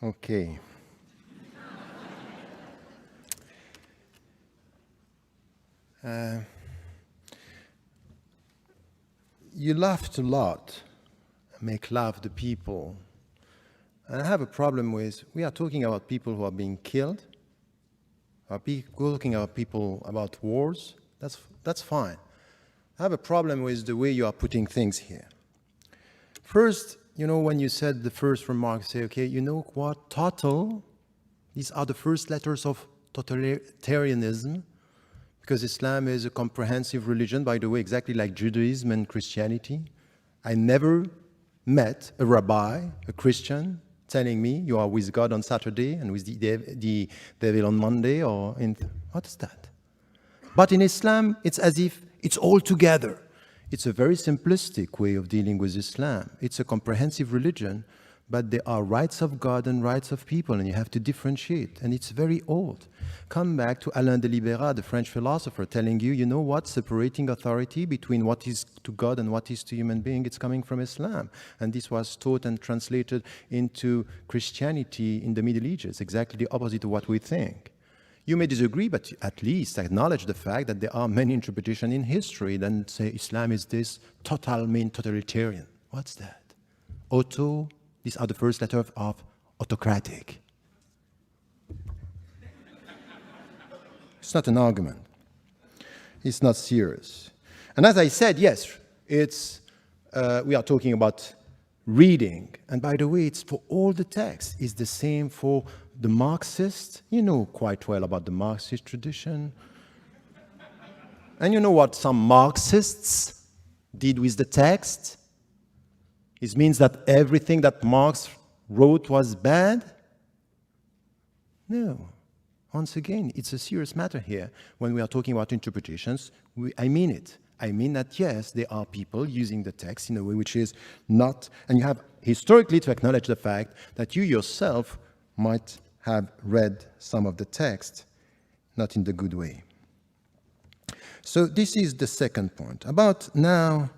Okay. You laughed a lot, make laugh the people. And I have a problem with, we are talking about people who are being killed, talking about people about wars, that's fine. I have a problem with the way you are putting things here. First, when you said the first remark, say, okay, you know what, total, these are the first letters of totalitarianism, because Islam is a comprehensive religion, by the way, exactly like Judaism and Christianity. I never met a rabbi, a Christian, telling me you are with God on Saturday and with the devil on Monday, what is that? But in Islam, it's as if it's all together. It's a very simplistic way of dealing with Islam. It's a comprehensive religion, but there are rights of God and rights of people, and you have to differentiate, and it's very old. Come back to Alain de Libera, the French philosopher, telling you, you know what, separating authority between what is to God and what is to human being, it's coming from Islam. And this was taught and translated into Christianity in the Middle Ages, exactly the opposite of what we think. You may disagree, but at least acknowledge the fact that there are many interpretations in history that say Islam is this totalitarian. What's that? Auto, these are the first letters of autocratic. It's not an argument. It's not serious. And as I said, yes, we are talking about reading. And by the way, it's for all the texts. It's the same for the Marxists. You know quite well about the Marxist tradition. And you know what some Marxists did with the text? It means that everything that Marx wrote was bad? No. Once again, it's a serious matter here. When we are talking about interpretations, I mean it. I mean that, yes, there are people using the text in a way which is not, and you have historically to acknowledge the fact that you yourself might have read some of the text, not in the good way. So this is the second point. About now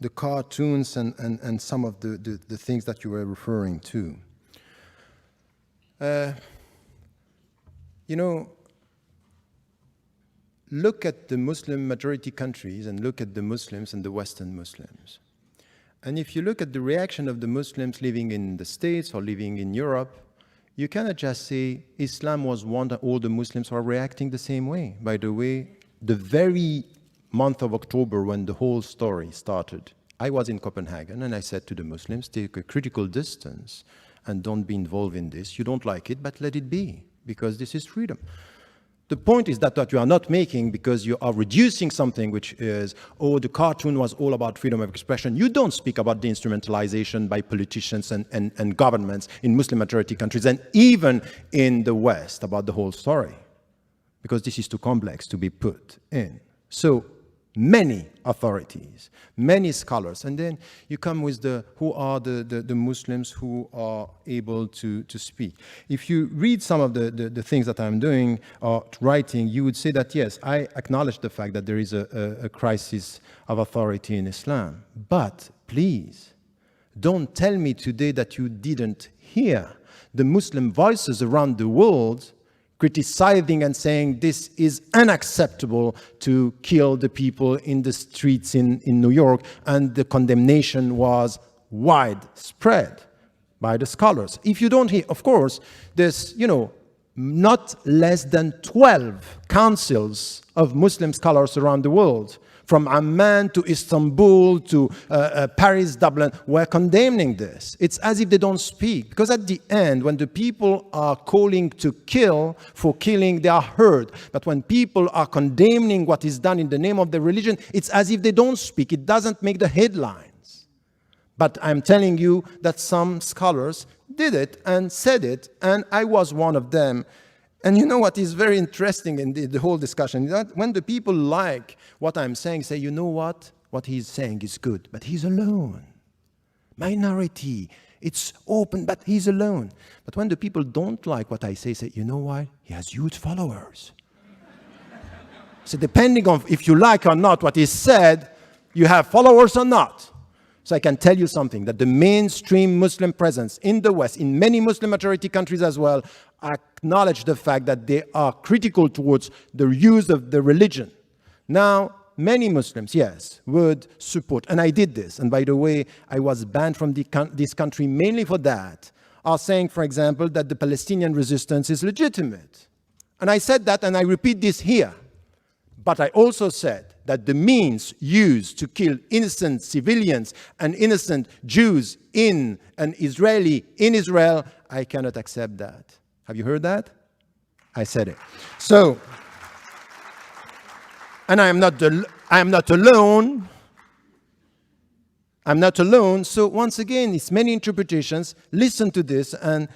the cartoons and some of the things that you were referring to. Look at the Muslim majority countries and look at the Muslims and the Western Muslims. And if you look at the reaction of the Muslims living in the States or living in Europe, you cannot just say Islam was one that all the Muslims are reacting the same way. By the way, the very month of October when the whole story started, I was in Copenhagen and I said to the Muslims, take a critical distance and don't be involved in this. You don't like it, but let it be, because this is freedom. The point is that you are not making because you are reducing something which is, the cartoon was all about freedom of expression. You don't speak about the instrumentalization by politicians and governments in Muslim majority countries and even in the West about the whole story, because this is too complex to be put in. So many authorities, many scholars, and then you come with who are the Muslims who are able to speak. If you read some of the things that I'm doing or writing, you would say that, yes, I acknowledge the fact that there is a crisis of authority in Islam. But please, don't tell me today that you didn't hear the Muslim voices around the world criticizing and saying this is unacceptable to kill the people in the streets in New York, and the condemnation was widespread by the scholars. If you don't hear, of course, there's, not less than 12 councils of Muslim scholars around the world, from Amman to Istanbul to Paris, Dublin, were condemning this. It's as if they don't speak. Because at the end, when the people are calling to kill for killing, they are heard. But when people are condemning what is done in the name of the religion, it's as if they don't speak. It doesn't make the headlines. But I'm telling you that some scholars did it and said it, and I was one of them. And you know what is very interesting in the whole discussion? That when the people like what I'm saying, say, you know what he's saying is good, but he's alone. Minority, it's open, but he's alone. But when the people don't like what I say, you know why? He has huge followers. So depending on if you like or not what is said, you have followers or not. So I can tell you something, that the mainstream Muslim presence in the West, in many Muslim majority countries as well, acknowledge the fact that they are critical towards the use of the religion. Now, many Muslims, yes, would support, and I did this, and by the way, I was banned from this country mainly for that, are saying, for example, that the Palestinian resistance is legitimate. And I said that, and I repeat this here. But I also said that the means used to kill innocent civilians and innocent Jews in an Israeli in Israel, I cannot accept that. Have you heard that? I said it. So, and I am not alone. I'm not alone. So once again, it's many interpretations. Listen to this and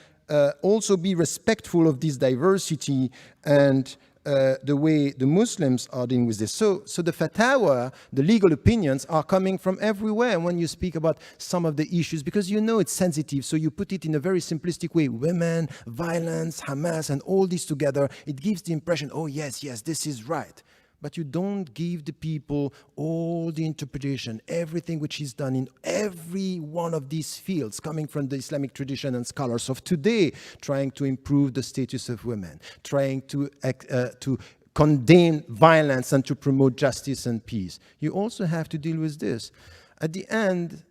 also be respectful of this diversity and the way the Muslims are dealing with this. So the fatwa, the legal opinions, are coming from everywhere when you speak about some of the issues, because you know it's sensitive, so you put it in a very simplistic way. Women, violence, Hamas, and all this together, it gives the impression, oh yes, this is right. But you don't give the people all the interpretation, everything which is done in every one of these fields, coming from the Islamic tradition and scholars of today, trying to improve the status of women, trying to condemn violence and to promote justice and peace. You also have to deal with this. At the end,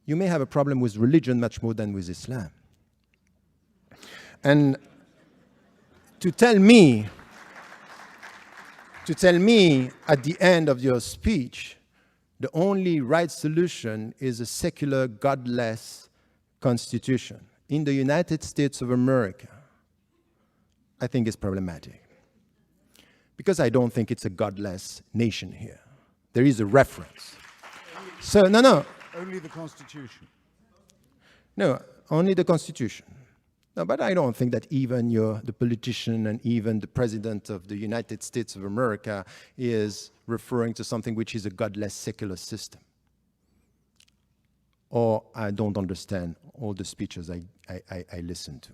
you may have a problem with religion much more than with Islam. And to tell me at the end of your speech, the only right solution is a secular, godless constitution in the United States of America, I think is problematic. Because I don't think it's a godless nation here. There is a reference. So, no. Only the Constitution. No, only the Constitution. No, but I don't think that even the politician and even the president of the United States of America is referring to something which is a godless secular system. Or I don't understand all the speeches I listen to.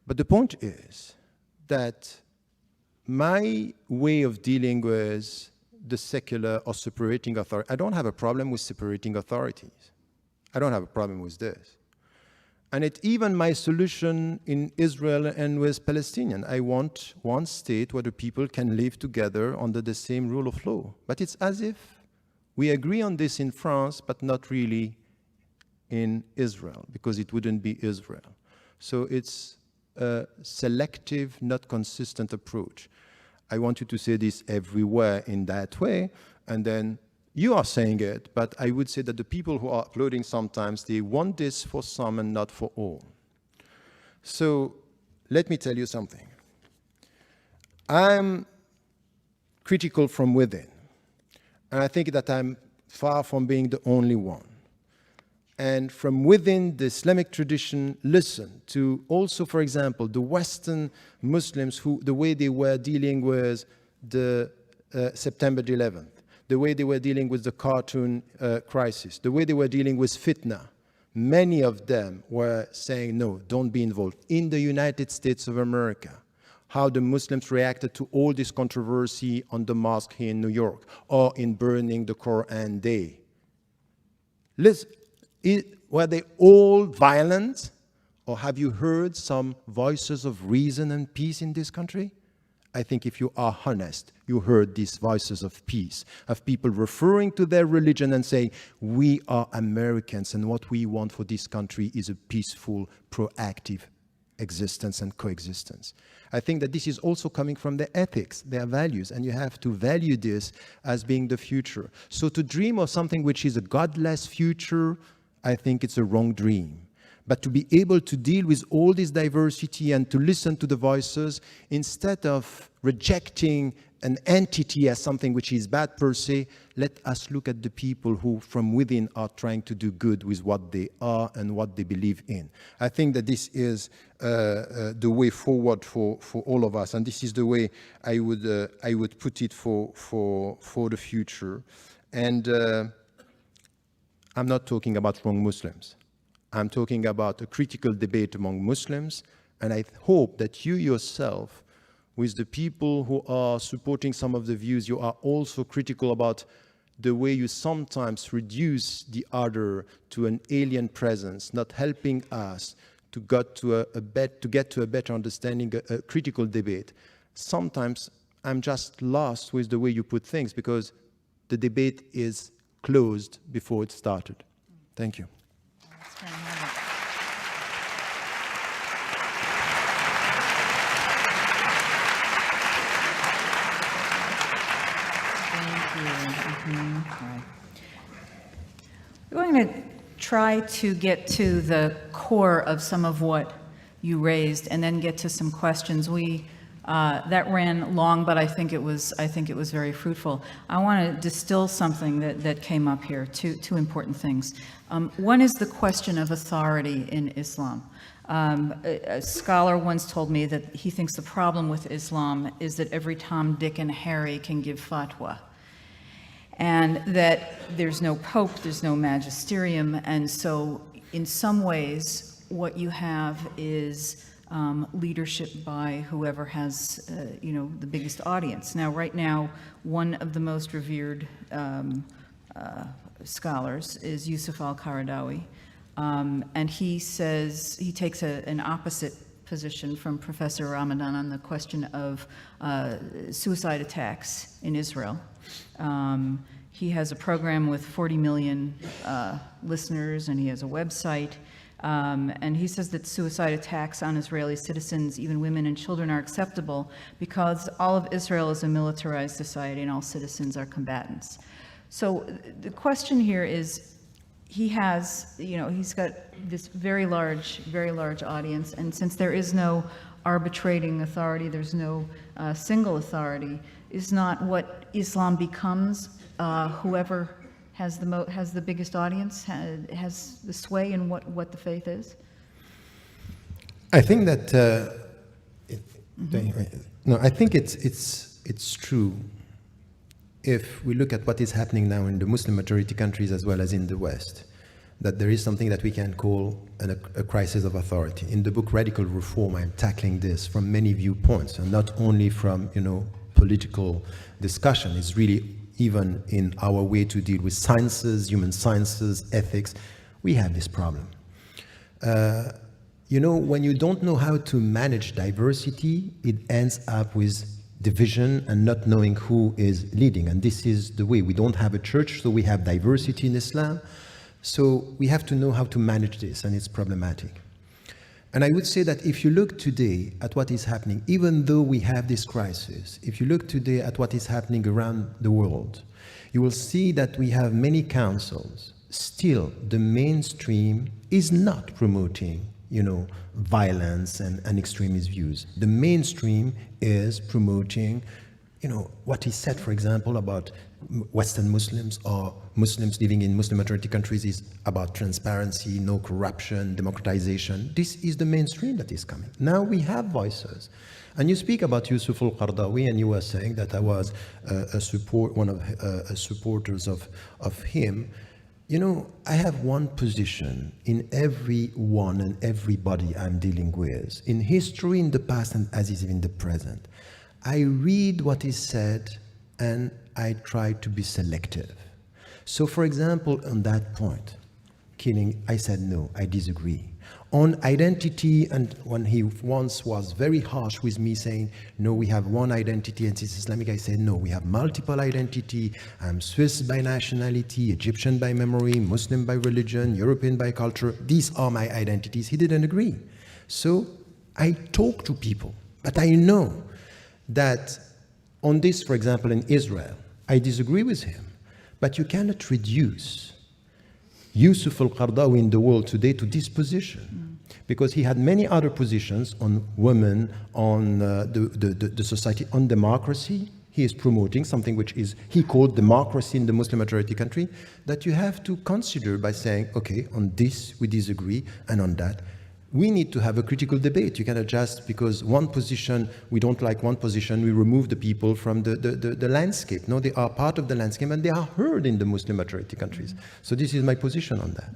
But the point is that my way of dealing with the secular or separating authority, I don't have a problem with separating authorities. I don't have a problem with this. And it's even my solution in Israel and with Palestinians. I want one state where the people can live together under the same rule of law. But it's as if we agree on this in France, but not really in Israel, because it wouldn't be Israel. So it's a selective, not consistent approach. I want you to say this everywhere in that way, and then you are saying it, but I would say that the people who are uploading sometimes, they want this for some and not for all. So let me tell you something. I'm critical from within, and I think that I'm far from being the only one. And from within the Islamic tradition, listen to also, for example, the Western Muslims, who the way they were dealing with the September 11th, the way they were dealing with the cartoon crisis, the way they were dealing with fitna. Many of them were saying, no, don't be involved. In the United States of America, how the Muslims reacted to all this controversy on the mosque here in New York, or in burning the Quran Day. Listen, were they all violent? Or have you heard some voices of reason and peace in this country? I think if you are honest, you heard these voices of peace, of people referring to their religion and saying, we are Americans and what we want for this country is a peaceful, proactive existence and coexistence. I think that this is also coming from their ethics, their values, and you have to value this as being the future. So to dream of something which is a godless future, I think it's a wrong dream. But to be able to deal with all this diversity and to listen to the voices, instead of rejecting an entity as something which is bad per se, let us look at the people who from within are trying to do good with what they are and what they believe in. I think that this is the way forward for all of us, and this is the way I would put it for the future. And I'm not talking about wrong Muslims. I'm talking about a critical debate among Muslims, and I hope that you yourself, with the people who are supporting some of the views, you are also critical about the way you sometimes reduce the other to an alien presence, not helping us to get to a better understanding, a critical debate. Sometimes I'm just lost with the way you put things because the debate is closed before it started. Thank you. Right. We're going to try to get to the core of some of what you raised, and then get to some questions. That ran long, but I think it was very fruitful. I want to distill something that came up here. Two important things. One is the question of authority in Islam. A scholar once told me that he thinks the problem with Islam is that every Tom, Dick, and Harry can give fatwa, and that there's no pope, there's no magisterium, and so in some ways what you have is leadership by whoever has the biggest audience. Now, right now, one of the most revered scholars is Yusuf al-Qaradawi, and he says he takes an opposite position from Professor Ramadan on the question of suicide attacks in Israel. He has a program with 40 million listeners, and he has a website. And he says that suicide attacks on Israeli citizens, even women and children, are acceptable because all of Israel is a militarized society and all citizens are combatants. So the question here is, he's got this very large audience, and since there is no arbitrating authority, there's no single authority, is not what Islam becomes whoever has the biggest audience, has the sway in what the faith is? I think that I think it's true. If we look at what is happening now in the Muslim majority countries as well as in the West, that there is something that we can call a crisis of authority. In the book Radical Reform, I'm tackling this from many viewpoints, and not only from political discussion. It's really even in our way to deal with sciences, human sciences, ethics, we have this problem. When you don't know how to manage diversity, it ends up with division and not knowing who is leading. And this is the way. We don't have a church, so we have diversity in Islam. So we have to know how to manage this, and it's problematic. And I would say that if you look today at what is happening, even though we have this crisis, if you look today at what is happening around the world, you will see that we have many councils. Still, the mainstream is not promoting, violence and extremist views. The mainstream is promoting, what is said, for example, about Western Muslims or Muslims living in Muslim majority countries is about transparency, no corruption, democratization. This is the mainstream that is coming. Now we have voices. And you speak about Yusuf al-Qaradawi, and you were saying that I was one of supporters of him. I have one position in everyone and everybody I'm dealing with, in history, in the past, and as is in the present. I read what is said, and I try to be selective. So, for example, on that point, killing, I said, no, I disagree. On identity, and when he once was very harsh with me saying, no, we have one identity and it's Islamic, I said, no, we have multiple identity. I'm Swiss by nationality, Egyptian by memory, Muslim by religion, European by culture. These are my identities. He didn't agree. So I talk to people, but I know that on this, for example, in Israel, I disagree with him, but you cannot reduce Yusuf al-Qaradawi in the world today to this position, because he had many other positions on women, on the society, on democracy. He is promoting something which is, he called democracy in the Muslim majority country, that you have to consider by saying, okay, on this we disagree, and on that we need to have a critical debate. You cannot just, because one position, we don't like one position, we remove the people from the landscape. No, they are part of the landscape, and they are heard in the Muslim majority countries. So this is my position on that.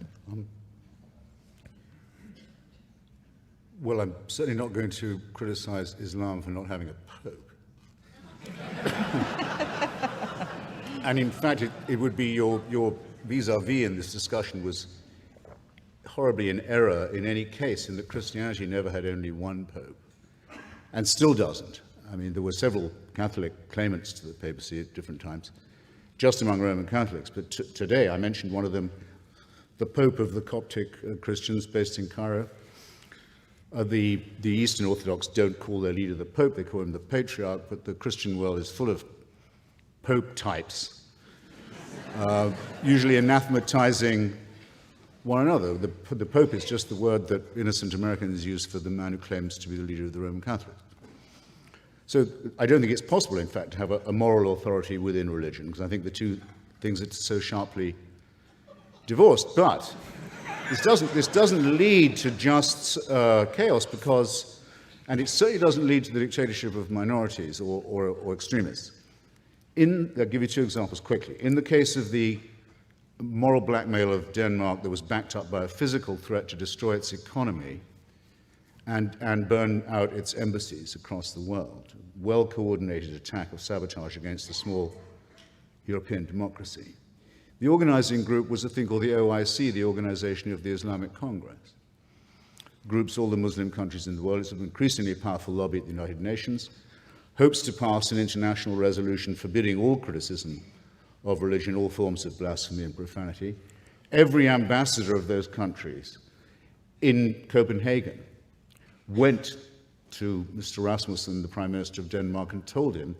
Well, I'm certainly not going to criticize Islam for not having a pope. And in fact, it would be your vis-a-vis in this discussion was horribly in error in any case, in that Christianity never had only one pope, and still doesn't. I mean, there were several Catholic claimants to the papacy at different times, just among Roman Catholics. But today, I mentioned one of them, the Pope of the Coptic Christians based in Cairo. The Eastern Orthodox don't call their leader the Pope, they call him the Patriarch, but the Christian world is full of Pope types, usually anathematizing one another. The Pope is just the word that innocent Americans use for the man who claims to be the leader of the Roman Catholics. So I don't think it's possible, in fact, to have a moral authority within religion, because I think the two things are so sharply divorced. But this doesn't lead to just chaos, because, and it certainly doesn't lead to the dictatorship of minorities or extremists. I'll give you two examples quickly. In the case of the moral blackmail of Denmark that was backed up by a physical threat to destroy its economy and burn out its embassies across the world, well-coordinated attack of sabotage against a small European democracy. The organizing group was a thing called the OIC, the Organization of the Islamic Congress. Groups all the Muslim countries in the world. It's an increasingly powerful lobby at the United Nations, hopes to pass an international resolution forbidding all criticism of religion, all forms of blasphemy and profanity. Every ambassador of those countries in Copenhagen went to Mr. Rasmussen, the Prime Minister of Denmark, and told him,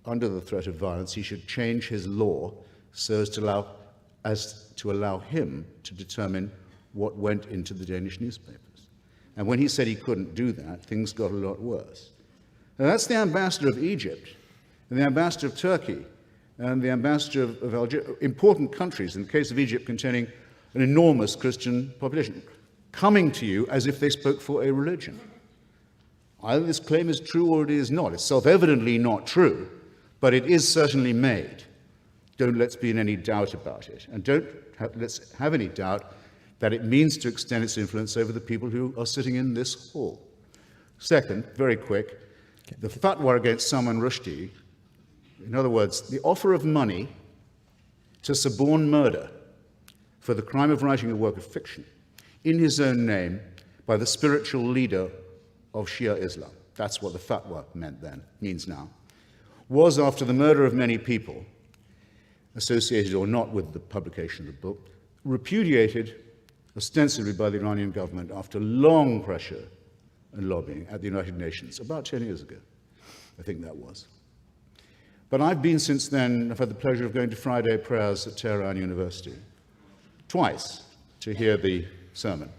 under the threat of violence, he should change his law so as to allow him to determine what went into the Danish newspapers. And when he said he couldn't do that, things got a lot worse. Now, that's the ambassador of Egypt, and the ambassador of Turkey, and the ambassador of Algeria, important countries, in the case of Egypt, containing an enormous Christian population, coming to you as if they spoke for a religion. Either this claim is true or it is not. It's self-evidently not true, but it is certainly made. Let's be in any doubt about it. And let's have any doubt that it means to extend its influence over the people who are sitting in this hall. Second, very quick, the fatwa against Salman Rushdie, in other words, the offer of money to suborn murder for the crime of writing a work of fiction in his own name by the spiritual leader of Shia Islam, that's what the fatwa meant then, means now, was, after the murder of many people, associated or not with the publication of the book, repudiated ostensibly by the Iranian government after long pressure and lobbying at the United Nations, about 10 years ago, I think that was. But I've been since then, I've had the pleasure of going to Friday prayers at Tehran University, twice, to hear the sermon.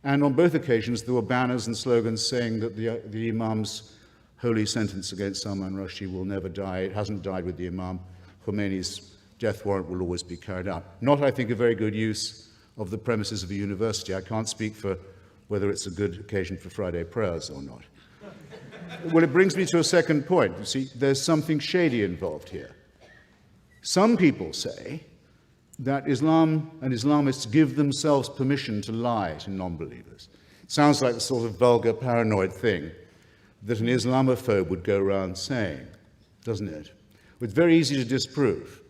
And on both occasions, there were banners and slogans saying that the Imam's holy sentence against Salman Rushdie will never die. It hasn't died with the Imam. Khomeini's death warrant will always be carried out. Not, I think, a very good use of the premises of a university. I can't speak for whether it's a good occasion for Friday prayers or not. Well, it brings me to a second point. You see, there's something shady involved here. Some people say that Islam and Islamists give themselves permission to lie to non-believers. It sounds like the sort of vulgar, paranoid thing that an Islamophobe would go around saying, doesn't it? It's very easy to disprove,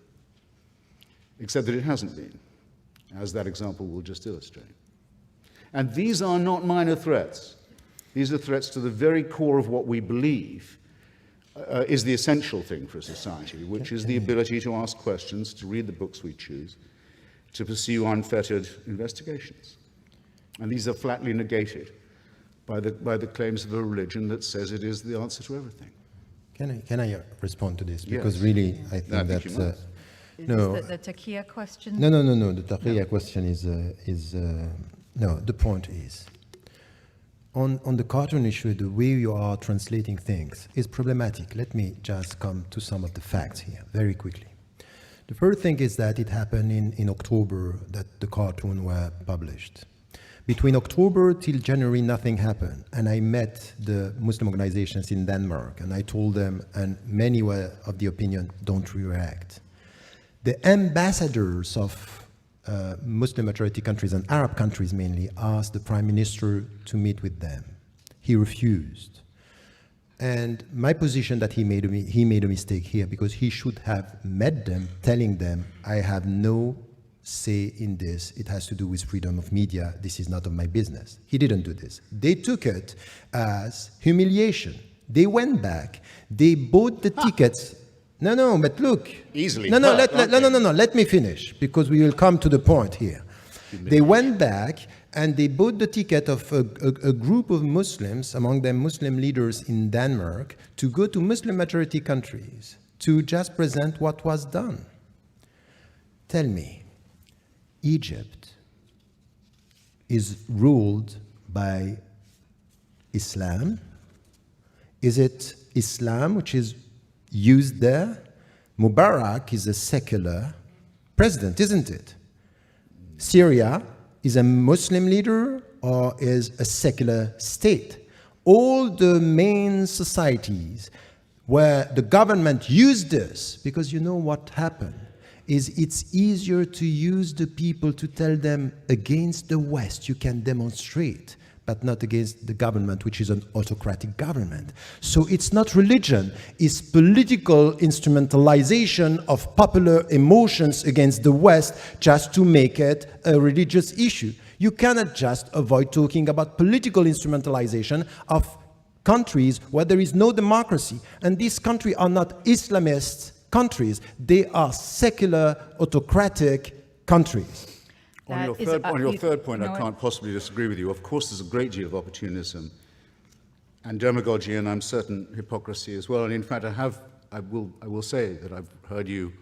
except that it hasn't been, as that example will just illustrate. And these are not minor threats. These are threats to the very core of what we believe is the essential thing for a society, which is the ability to ask questions, to read the books we choose, to pursue unfettered investigations. And these are flatly negated by the claims of a religion that says it is the answer to everything. Can I respond to this? Because Yes. really, I think I that... think you must. no. Is the Taqiyya question? No. The Taqiyya question is no, the point is, on the cartoon issue, the way you are translating things is problematic. Let me just come to some of the facts here very quickly. The first thing is that it happened in October that the cartoon were published. Between October till January, nothing happened. And I met the Muslim organizations in Denmark, and I told them, and many were of the opinion, don't react. The ambassadors of Muslim majority countries and Arab countries mainly asked the Prime Minister to meet with them. He refused. And my position that he made a mistake here, because he should have met them, telling them, I have no say in this. It has to do with freedom of media. This is not of my business. He didn't do this. They took it as humiliation. They went back. They bought the tickets. No, but look. Easily. No, let me finish, because we will come to the point here. They went back and they bought the ticket of a group of Muslims, among them Muslim leaders in Denmark, to go to Muslim majority countries to just present what was done. Tell me, Egypt is ruled by Islam? Is it Islam which is used there? Mubarak is a secular president, isn't it? Syria is a Muslim leader or is a secular state? All the main societies where the government used this, because you know what happened, is it's easier to use the people to tell them against the West you can demonstrate, but not against the government, which is an autocratic government. So it's not religion, it's political instrumentalization of popular emotions against the West just to make it a religious issue. You cannot just avoid talking about political instrumentalization of countries where there is no democracy. And these countries are not Islamist countries, they are secular, autocratic countries. On your third point, I can't possibly disagree with you. Of course, there's a great deal of opportunism and demagogy, and I'm certain hypocrisy as well. And in fact, I will say that I've heard you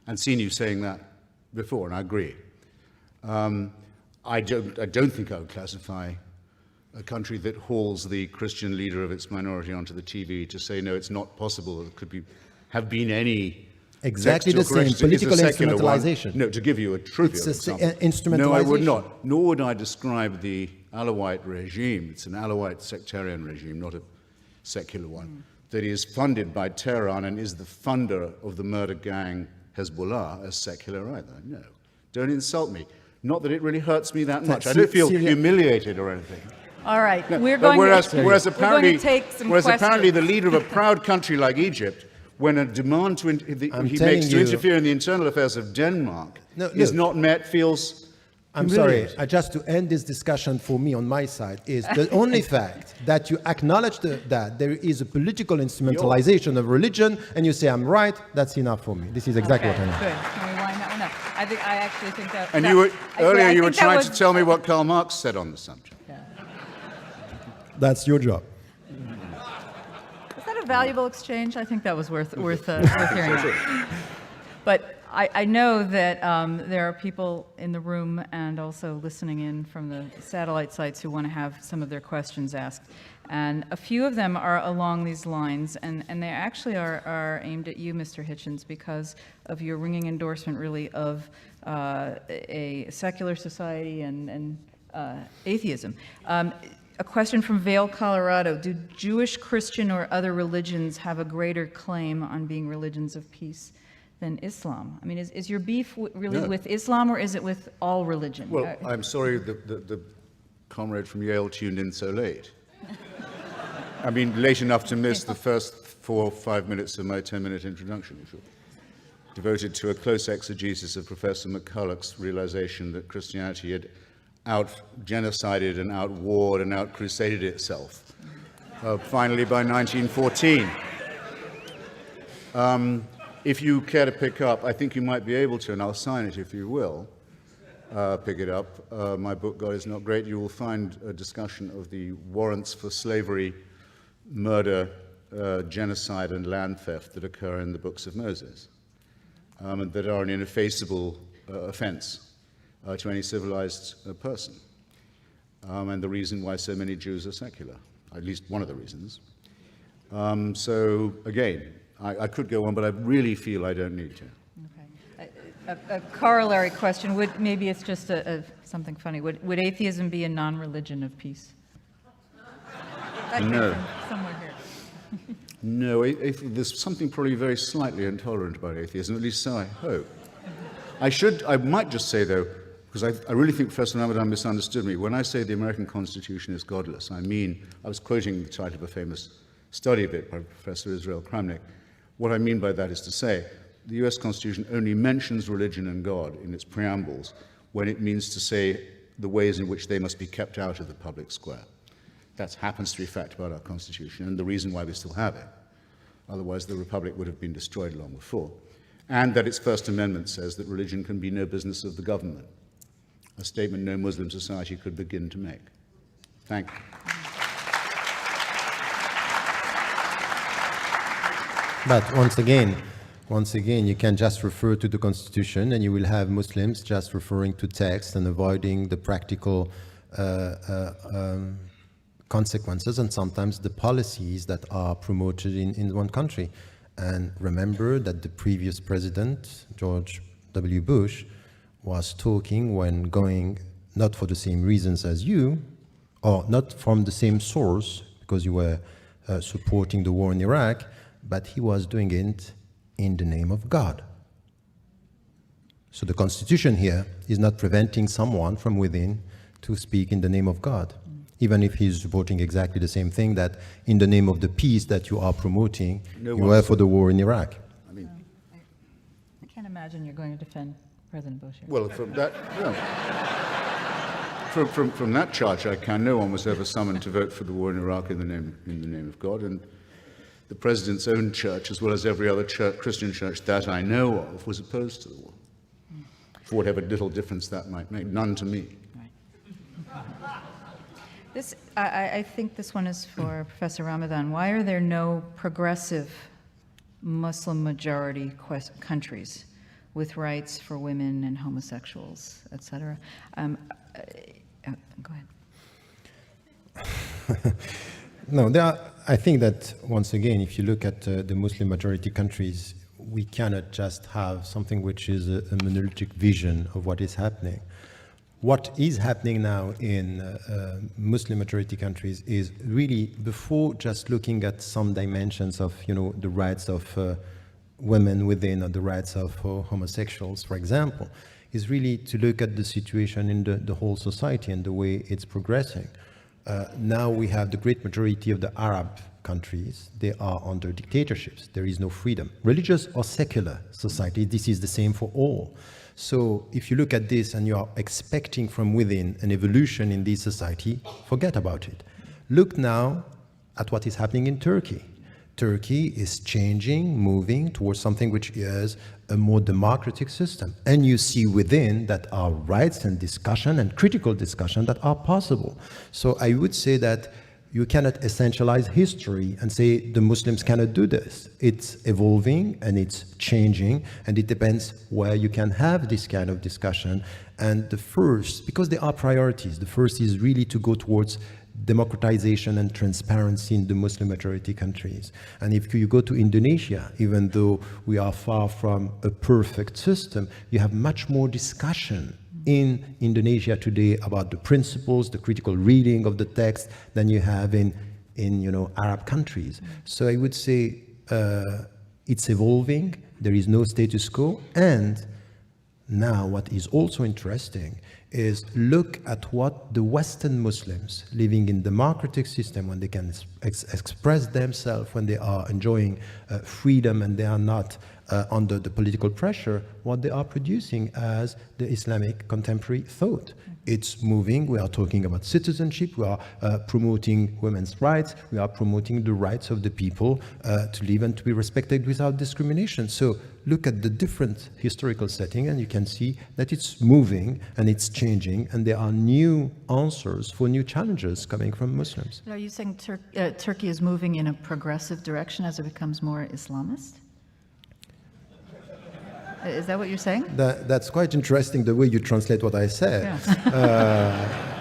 and seen you saying that before, and I agree. I don't think I would classify a country that hauls the Christian leader of its minority onto the TV to say, no, it's not possible. It could have been any. Exactly the same, political instrumentalization. No, to give you a trivial example. Instrumentalization. No, I would not. Nor would I describe the Alawite regime. It's an Alawite sectarian regime, not a secular one, that is funded by Tehran and is the funder of the murder gang Hezbollah as secular either. No, don't insult me. Not that it really hurts me that much. I don't feel humiliated or anything. All right, no, we're going to take some apparently the leader of a proud country like Egypt, when a demand he makes to interfere in the internal affairs of Denmark is not met, feels I'm sorry, just to end this discussion for me on my side is the only fact that you acknowledge that there is a political instrumentalization of religion and you say I'm right, that's enough for me. This is exactly what I mean. Good. Can we wind that one up? I actually think that... And earlier you were trying to tell me what Karl Marx said on the subject. Yeah. That's your job. Valuable exchange. I think that was worth hearing. But I know that there are people in the room and also listening in from the satellite sites who want to have some of their questions asked. And a few of them are along these lines, and they actually are aimed at you, Mr. Hitchens, because of your ringing endorsement, really, of a secular society and atheism. A question from Vail, Colorado. Do Jewish, Christian, or other religions have a greater claim on being religions of peace than Islam? I mean, is your beef really with Islam, or is it with all religion? Well, I'm sorry the comrade from Yale tuned in so late. I mean, late enough to miss the first 4 or 5 minutes of my 10-minute introduction, devoted to a close exegesis of Professor McCulloch's realization that Christianity had out-genocided and out-warred and out-crusaded itself, finally by 1914. If you care to pick up, I think you might be able to, and I'll sign it if you will, pick it up. My book, God is Not Great, you will find a discussion of the warrants for slavery, murder, genocide, and land theft that occur in the books of Moses, and that are an ineffaceable offense to any civilized person, and the reason why so many Jews are secular, at least one of the reasons. So again, I could go on, but I really feel I don't need to. Okay. A corollary question, maybe it's just something funny, would atheism be a non-religion of peace? No. Somewhere here. No, there's something probably very slightly intolerant about atheism, at least so I hope. I might just say though, because I really think Professor Ramadan misunderstood me. When I say the American Constitution is godless, I mean, I was quoting the title of a famous study of it by Professor Israel Kramnik. What I mean by that is to say, the US Constitution only mentions religion and God in its preambles when it means to say the ways in which they must be kept out of the public square. That happens to be a fact about our Constitution and the reason why we still have it. Otherwise, the Republic would have been destroyed long before. And that its First Amendment says that religion can be no business of the government, a statement no Muslim society could begin to make. Thank you. But once again, you can just refer to the Constitution and you will have Muslims just referring to text and avoiding the practical consequences and sometimes the policies that are promoted in one country. And remember that the previous president, George W. Bush, was talking when going not for the same reasons as you, or not from the same source, because you were supporting the war in Iraq, but he was doing it in the name of God. So the Constitution here is not preventing someone from within to speak in the name of God, even if he's supporting exactly the same thing that in the name of the peace that you are promoting, you were for the war in Iraq. I mean, I can't imagine you're going to defend President Bush here. well, from that, from that charge, I can. No one was ever summoned to vote for the war in Iraq in the name of God, and the president's own church, as well as every other church, Christian church that I know of, was opposed to the war, for whatever little difference that might make. None to me. This, I think this one is for Professor Ramadan. Why are there no progressive Muslim majority countries with rights for women and homosexuals, etc.? Go ahead. No, I think that, once again, if you look at the Muslim majority countries, we cannot just have something which is a monolithic vision of what is happening. What is happening now in Muslim majority countries is really, before just looking at some dimensions of, the rights of women within or the rights of homosexuals, for example, is really to look at the situation in the whole society and the way it's progressing. Now we have the great majority of the Arab countries, they are under dictatorships. There is no freedom. Religious or secular society, this is the same for all. So if you look at this and you are expecting from within an evolution in this society, forget about it. Look now at what is happening in Turkey. Turkey is changing, moving towards something which is a more democratic system. And you see within that are rights and discussion and critical discussion that are possible. So I would say that you cannot essentialize history and say the Muslims cannot do this. It's evolving and it's changing, and it depends where you can have this kind of discussion. And the first, because there are priorities, the first is really to go towards democratization and transparency in the Muslim majority countries. And if you go to Indonesia, even though we are far from a perfect system, you have much more discussion in Indonesia today about the principles, the critical reading of the text than you have in Arab countries. So I would say it's evolving, there is no status quo, and now what is also interesting is look at what the Western Muslims living in democratic system, when they can express themselves, when they are enjoying freedom and they are not under the political pressure, what they are producing as the Islamic contemporary thought. It's moving. We are talking about citizenship. We are promoting women's rights. We are promoting the rights of the people to live and to be respected without discrimination. So look at the different historical setting and you can see that it's moving and it's changing, and there are new answers for new challenges coming from Muslims. Are you saying Turkey is moving in a progressive direction as it becomes more Islamist? Is that what you're saying? That's quite interesting, the way you translate what I said. Yeah.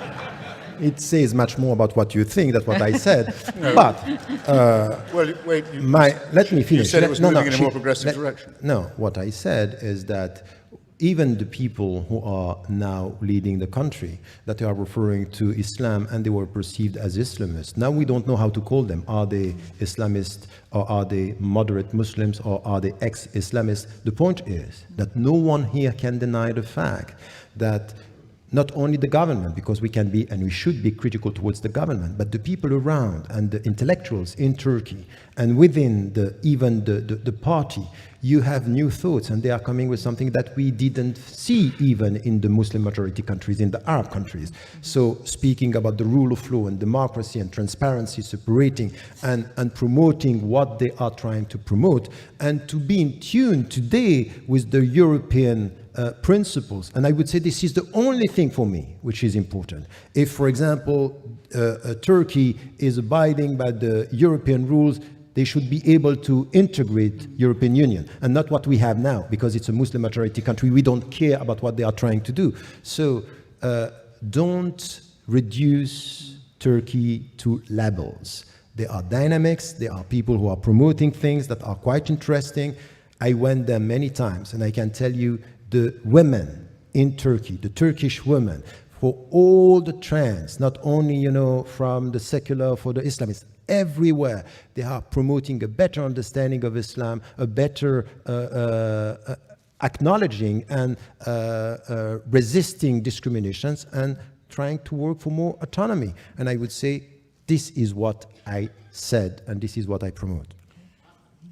It says much more about what you think than what I said. No. But well, wait. Let me finish. You said it was moving in a more progressive direction. No, what I said is that even the people who are now leading the country, that they are referring to Islam and they were perceived as Islamists. Now we don't know how to call them. Are they Islamists, or are they moderate Muslims, or are they ex-Islamists? The point is that no one here can deny the fact that not only the government, because we can be and we should be critical towards the government, but the people around and the intellectuals in Turkey and within even the party, you have new thoughts, and they are coming with something that we didn't see even in the Muslim majority countries, in the Arab countries. So speaking about the rule of law and democracy and transparency, separating and promoting what they are trying to promote, and to be in tune today with the European principles. And I would say this is the only thing for me which is important. If, for example, Turkey is abiding by the European rules, they should be able to integrate European Union, and not what we have now, because it's a Muslim majority country. We don't care about what they are trying to do. So don't reduce Turkey to labels. There are dynamics, there are people who are promoting things that are quite interesting. I went there many times, and I can tell you the women in Turkey, the Turkish women, for all the trends, not only, you know, from the secular for the Islamists, everywhere they are promoting a better understanding of Islam, a better acknowledging and resisting discriminations, and trying to work for more autonomy. And I would say this is what I said, and this is what I promote.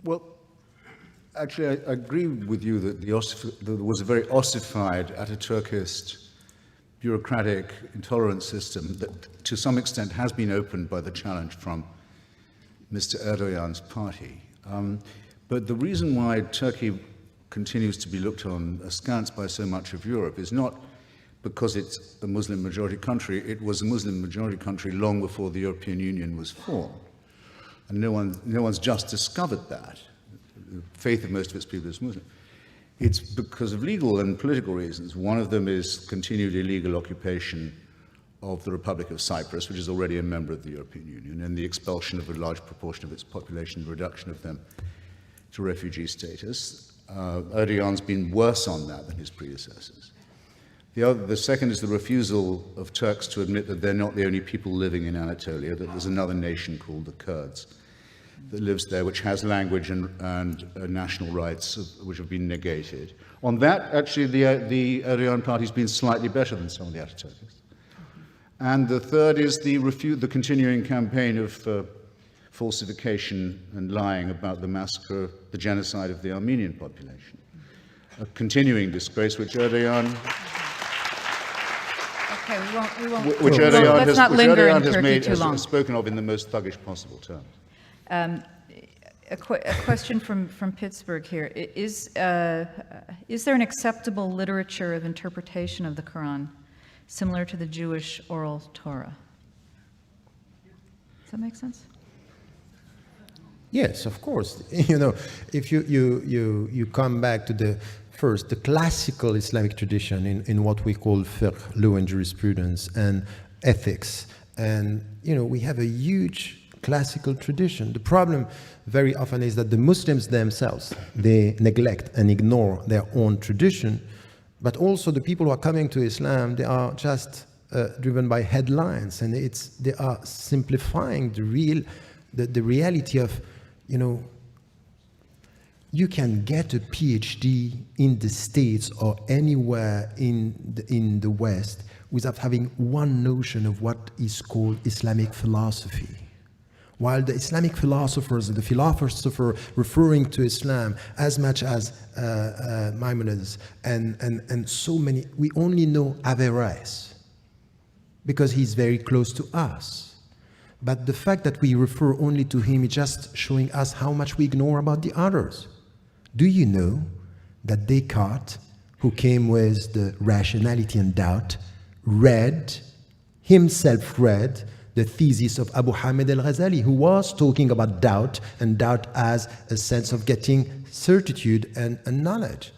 Well, actually, I agree with you that there was a very ossified, Ataturkist, bureaucratic, intolerant system that to some extent has been opened by the challenge from Mr. Erdogan's party. But the reason why Turkey continues to be looked on askance by so much of Europe is not because it's a Muslim majority country. It was a Muslim majority country long before the European Union was formed. And no one's just discovered that. The faith of most of its people is Muslim. It's because of legal and political reasons. One of them is continued illegal occupation of the Republic of Cyprus, which is already a member of the European Union, and the expulsion of a large proportion of its population, the reduction of them to refugee status. Erdogan's been worse on that than his predecessors. The second is the refusal of Turks to admit that they're not the only people living in Anatolia, that there's another nation called the Kurds that lives there, which has language and national rights which have been negated. On that, actually, the Erdogan party's been slightly better than some of the Ataturkists. And the third is the continuing campaign of falsification and lying about the massacre, the genocide of the Armenian population. A continuing disgrace which Erdogan... Okay, we won't. Which Erdogan let's not linger in Turkey made, too long. has spoken of in the most thuggish possible terms. A question from Pittsburgh here. Is there an acceptable literature of interpretation of the Quran similar to the Jewish oral Torah? Does that make sense? Yes, of course. You know, if you come back to the classical Islamic tradition in what we call fiqh, law and jurisprudence, and ethics, and you know, we have a huge classical tradition. The problem very often is that the Muslims themselves, they neglect and ignore their own tradition, but also the people who are coming to Islam, they are just driven by headlines, and they are simplifying the reality of, you know, you can get a PhD in the States or anywhere in the West without having one notion of what is called Islamic philosophy. While the Islamic philosophers, the philosopher referring to Islam as much as Maimonides and so many, we only know Averroes because he's very close to us. But the fact that we refer only to him is just showing us how much we ignore about the others. Do you know that Descartes, who came with the rationality and doubt, himself read the thesis of Abu Hamid al-Ghazali, who was talking about doubt, and doubt as a sense of getting certitude and knowledge.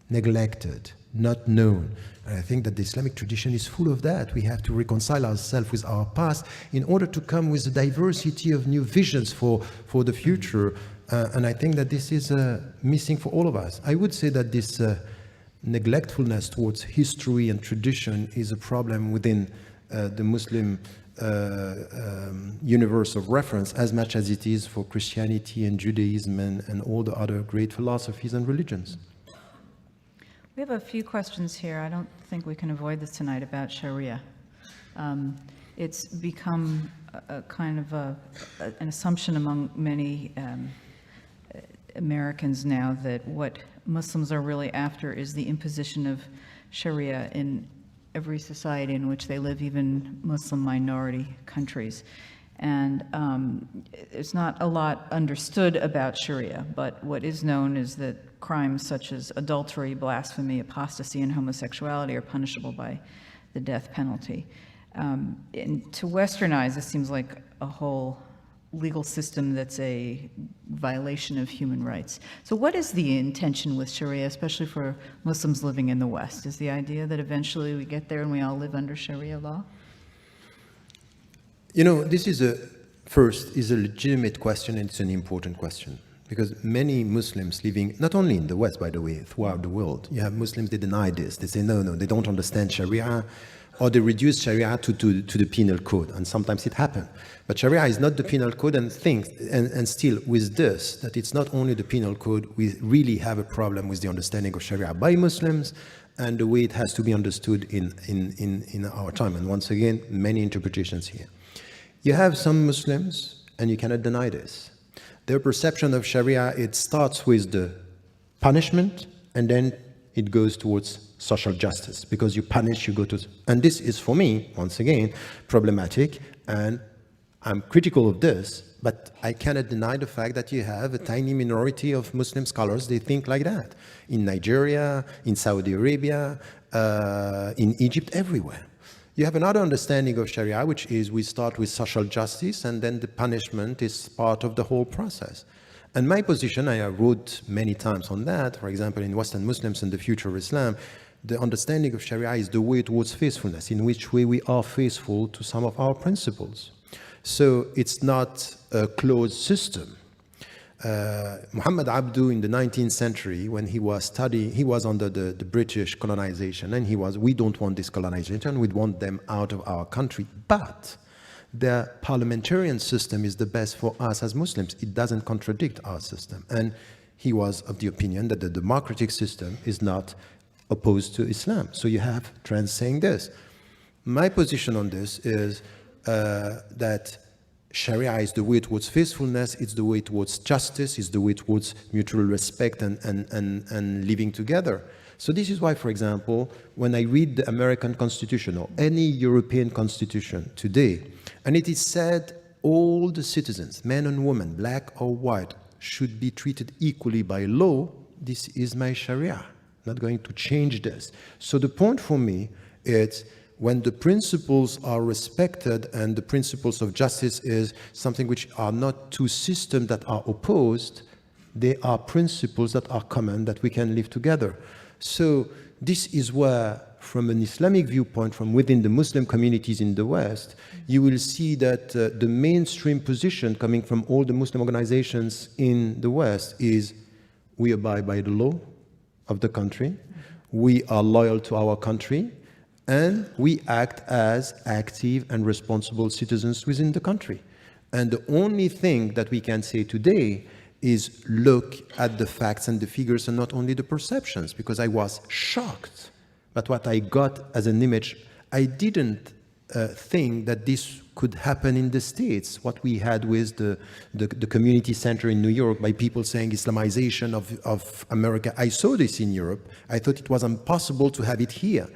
Neglected, not known. And I think that the Islamic tradition is full of that. We have to reconcile ourselves with our past in order to come with a diversity of new visions for the future. And I think that this is missing for all of us. I would say that this neglectfulness towards history and tradition is a problem within the Muslim universe of reference as much as it is for Christianity and Judaism and all the other great philosophies and religions. We have a few questions here. I don't think we can avoid this tonight about Sharia. It's become a kind of an assumption among many Americans now that what Muslims are really after is the imposition of Sharia in every society in which they live, even Muslim minority countries. And it's not a lot understood about Sharia, but what is known is that crimes such as adultery, blasphemy, apostasy, and homosexuality are punishable by the death penalty. And to Westernize, this seems like a whole legal system that's a violation of human rights. So what is the intention with Sharia, especially for Muslims living in the West? Is the idea that eventually we get there and we all live under Sharia law? You know, this is a legitimate question, and it's an important question. Because many Muslims living, not only in the West, by the way, throughout the world, you have Muslims, they deny this. They say, no, they don't understand Sharia, or they reduce Sharia to the penal code, and sometimes it happens. But Sharia is not the penal code, and still with this, that it's not only the penal code, we really have a problem with the understanding of Sharia by Muslims, and the way it has to be understood in our time. And once again, many interpretations here. You have some Muslims, and you cannot deny this. Their perception of Sharia, it starts with the punishment, and then it goes towards social justice. Because you punish, you go to... And this is, for me, once again, problematic, and I'm critical of this, but I cannot deny the fact that you have a tiny minority of Muslim scholars, they think like that. In Nigeria, in Saudi Arabia, in Egypt, everywhere. You have another understanding of Sharia, which is we start with social justice, and then the punishment is part of the whole process. And my position, I wrote many times on that, for example, in Western Muslims and the Future of Islam, the understanding of Sharia is the way towards faithfulness, in which way we are faithful to some of our principles. So it's not a closed system. Muhammad Abdu in the 19th century, when he was studying, he was under the British colonization, and we don't want this colonization, we want them out of our country. But the parliamentarian system is the best for us as Muslims. It doesn't contradict our system. And he was of the opinion that the democratic system is not opposed to Islam. So you have trends saying this. My position on this is that Sharia is the way towards faithfulness, it's the way towards justice, it's the way towards mutual respect and living together. So this is why, for example, when I read the American Constitution or any European constitution today, and it is said all the citizens, men and women, black or white, should be treated equally by law, this is my Sharia. I'm not going to change this. So the point for me is when the principles are respected, and the principles of justice is something which are not two systems that are opposed, they are principles that are common, that we can live together. So this is where, from an Islamic viewpoint, from within the Muslim communities in the West, you will see that the mainstream position coming from all the Muslim organizations in the West is we abide by the law of the country, we are loyal to our country, and we act as active and responsible citizens within the country. And the only thing that we can say today is look at the facts and the figures and not only the perceptions, because I was shocked. But what I got as an image, I didn't think that this could happen in the States, what we had with the community center in New York by people saying Islamization of America. I saw this in Europe. I thought it was impossible to have it here.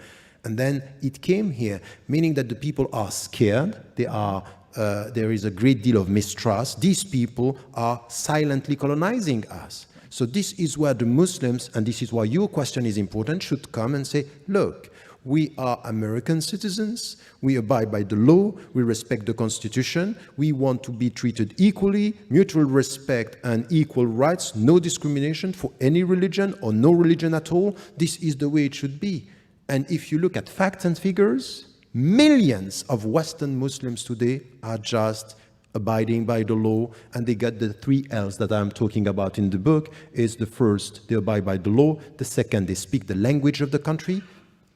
And then it came here, meaning that the people are scared. There is a great deal of mistrust. These people are silently colonizing us. So this is where the Muslims, and this is why your question is important, should come and say, look, we are American citizens, we abide by the law, we respect the Constitution, we want to be treated equally, mutual respect and equal rights, no discrimination for any religion or no religion at all. This is the way it should be. And if you look at facts and figures, millions of Western Muslims today are just abiding by the law, and they got the 3 L's that I'm talking about in the book. Is the first, they abide by the law. The second, they speak the language of the country.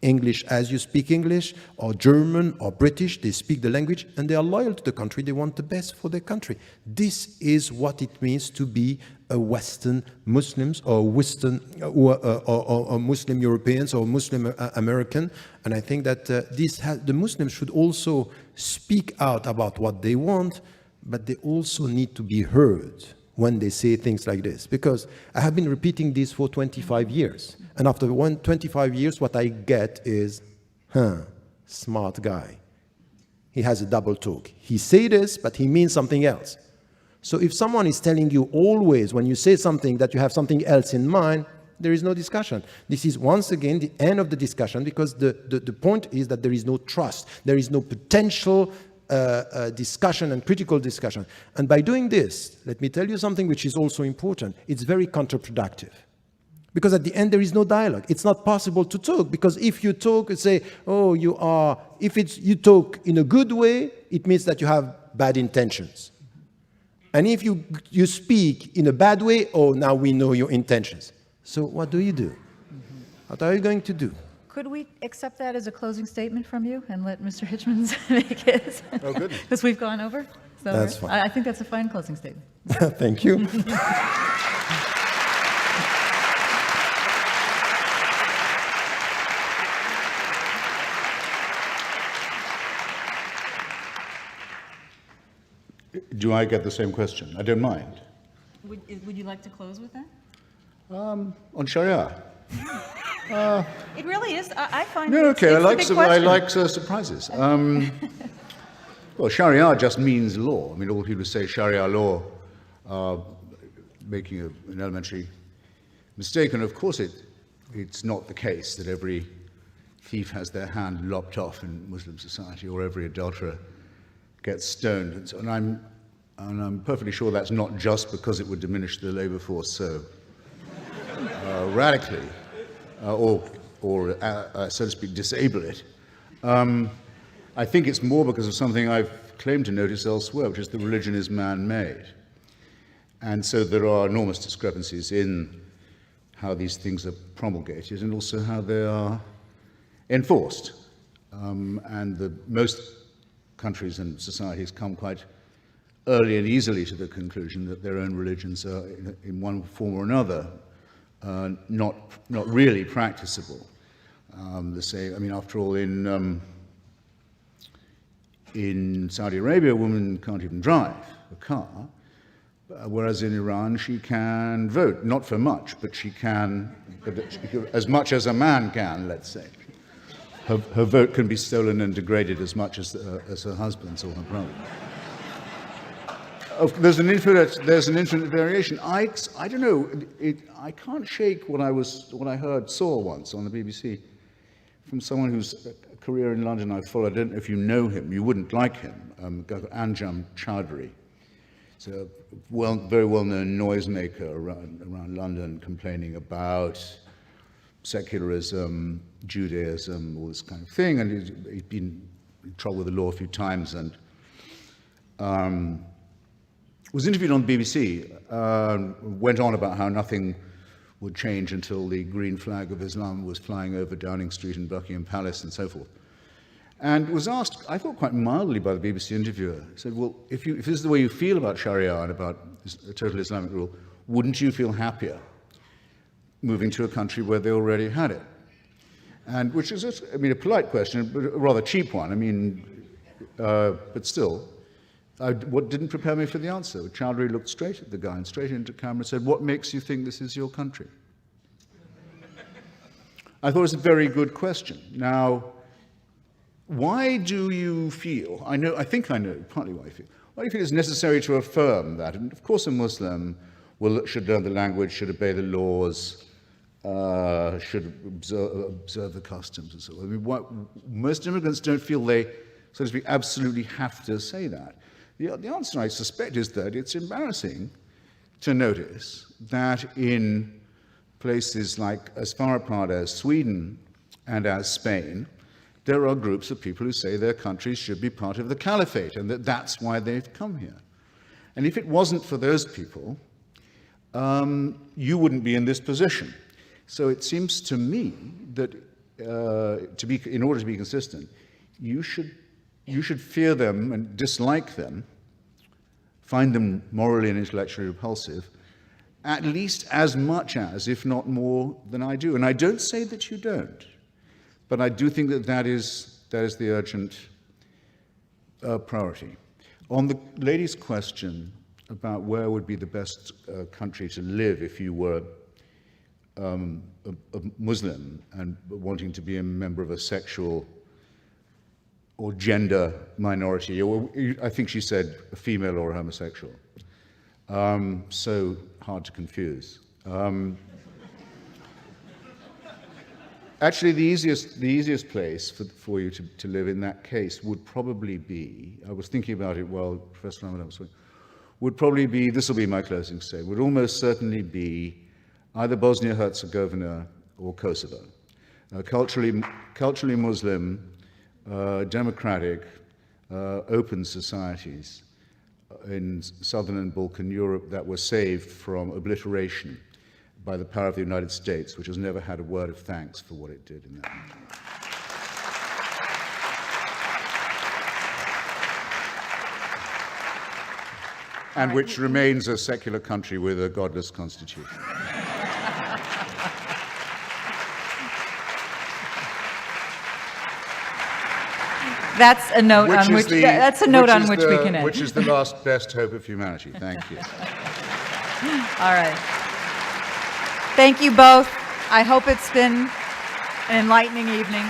English as you speak English, or German or British. They speak the language and they are loyal to the country. They want the best for their country. This is what it means to be a Western Muslims or Western or Muslim Europeans or Muslim American. And I think that the Muslims should also speak out about what they want, but they also need to be heard when they say things like this, because I have been repeating this for 25 years. And after 25 years, what I get is, smart guy. He has a double talk. He say this, but he means something else. So if someone is telling you always, when you say something, that you have something else in mind, there is no discussion. This is once again the end of the discussion, because the point is that there is no trust. There is no potential discussion and critical discussion. And by doing this, let me tell you something which is also important. It's very counterproductive. Because at the end, there is no dialogue. It's not possible to talk, because if you talk and say, oh, you talk in a good way, it means that you have bad intentions. And if you speak in a bad way, oh, now we know your intentions. So what do you do? What are you going to do? Could we accept that as a closing statement from you and let Mr. Hitchens make his? Oh, good. Because we've gone over? So That's fine. I think that's a fine closing statement. Thank you. Do I get the same question? I don't mind. Would you like to close with that? On Sharia. It really is. I find No, it's okay, the big I question. like surprises. Well, Sharia just means law. I mean, all people who say Sharia law are making an elementary mistake, and of course it's not the case that every thief has their hand lopped off in Muslim society, or every adulterer gets stoned. And so, and I'm perfectly sure that's not just because it would diminish the labor force so radically, or so to speak, disable it. I think it's more because of something I've claimed to notice elsewhere, which is that religion is man-made. And so there are enormous discrepancies in how these things are promulgated and also how they are enforced. And most countries and societies come quite early and easily to the conclusion that their own religions are, in one form or another, not really practicable. After all, in Saudi Arabia, a woman can't even drive a car, whereas in Iran she can vote, not for much, but she can, as much as a man can, let's say. Her vote can be stolen and degraded as much as her husband's or her brother. There's an infinite variation. I don't know. I can't shake what I saw once on the BBC from someone whose career in London I followed. I don't know if you know him. You wouldn't like him. A guy called Anjum Chowdhury. He's a very well-known noisemaker around London, complaining about secularism, Judaism, all this kind of thing. And he's been in trouble with the law a few times, and was interviewed on the BBC, went on about how nothing would change until the green flag of Islam was flying over Downing Street and Buckingham Palace and so forth. And was asked, I thought quite mildly by the BBC interviewer, he said, well, if this is the way you feel about Sharia and about total Islamic rule, wouldn't you feel happier moving to a country where they already had it? And which is, a polite question, but a rather cheap one. But still. What didn't prepare me for the answer? Chowdhury looked straight at the guy and straight into camera and said, what makes you think this is your country? I thought it was a very good question. Now, why do you feel, I think I know partly why you feel, why do you feel it's necessary to affirm that? And of course a Muslim should learn the language, should obey the laws, should observe the customs and so on. Most immigrants don't feel they, so to speak, absolutely have to say that. The answer, I suspect, is that it's embarrassing to notice that in places like as far apart as Sweden and as Spain, there are groups of people who say their countries should be part of the caliphate and that that's why they've come here. And if it wasn't for those people, you wouldn't be in this position. So it seems to me that in order to be consistent, you should fear them and dislike them, find them morally and intellectually repulsive, at least as much as, if not more, than I do. And I don't say that you don't, but I do think that that is the urgent priority. On the lady's question about where would be the best country to live if you were a Muslim and wanting to be a member of a sexual or gender minority, or I think she said a female or a homosexual. So hard to confuse. Actually, the easiest place for you to live in that case would probably be, I was thinking about it while Professor Ramadan was talking, would probably be, this will be my closing statement, would almost certainly be either Bosnia-Herzegovina or Kosovo. Culturally Muslim, democratic, open societies in southern and Balkan Europe that were saved from obliteration by the power of the United States, which has never had a word of thanks for what it did in that country. And which remains a secular country with a godless constitution. That's a note on which we can end. Which is the last best hope of humanity. Thank you. All right. Thank you both. I hope it's been an enlightening evening.